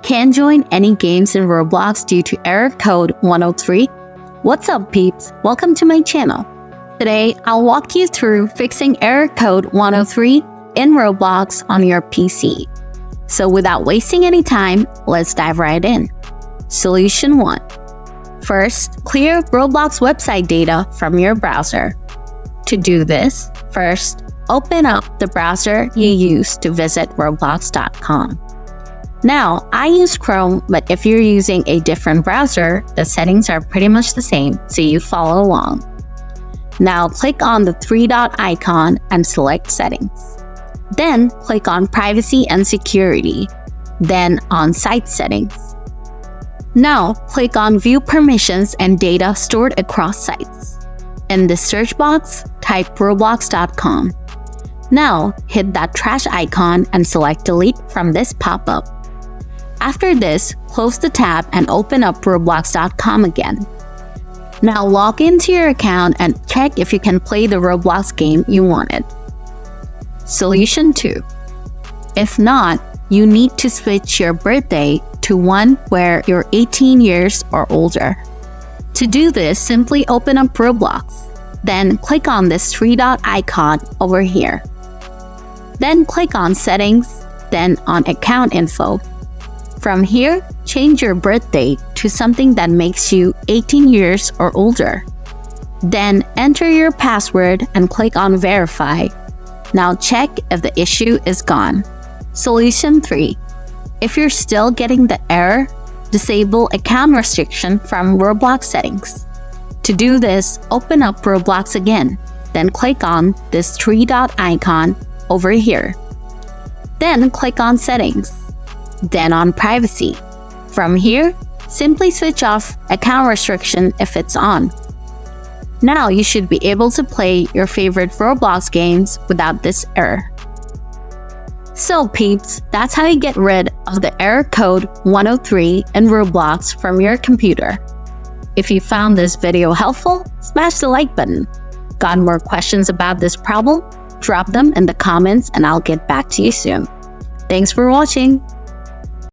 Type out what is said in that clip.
Can't join any games in Roblox due to error code 103? What's up, peeps? Welcome to my channel. Today, I'll walk you through fixing error code 103 in Roblox on your PC. So without wasting any time, let's dive right in. Solution 1. First, clear Roblox website data from your browser. To do this, first, open up the browser you use to visit roblox.com. Now, I use Chrome, but if you're using a different browser, the settings are pretty much the same, so you follow along. Now, click on the three-dot icon and select Settings. Then, click on Privacy and Security, then on Site Settings. Now, click on View Permissions and Data Stored Across Sites. In the search box, type roblox.com. Now, hit that trash icon and select Delete from this pop-up. After this, close the tab and open up roblox.com again. Now log into your account and check if you can play the Roblox game you wanted. Solution 2. If not, you need to switch your birthday to one where you're 18 years or older. To do this, simply open up Roblox. Then click on this three-dot icon over here. Then click on Settings, then on Account Info. From here, change your birthday to something that makes you 18 years or older. Then enter your password and click on Verify. Now check if the issue is gone. Solution 3. If you're still getting the error, disable account restriction from Roblox settings. To do this, open up Roblox again, then click on this three-dot icon over here. Then click on Settings, then on Privacy. From here, simply switch off account restriction if it's on. Now you should be able to play your favorite Roblox games without this error. So peeps, that's how you get rid of the error code 103 in Roblox from your computer. If you found this video helpful, smash the like button. Got more questions about this problem? Drop them in the comments and I'll get back to you soon. Thanks for watching.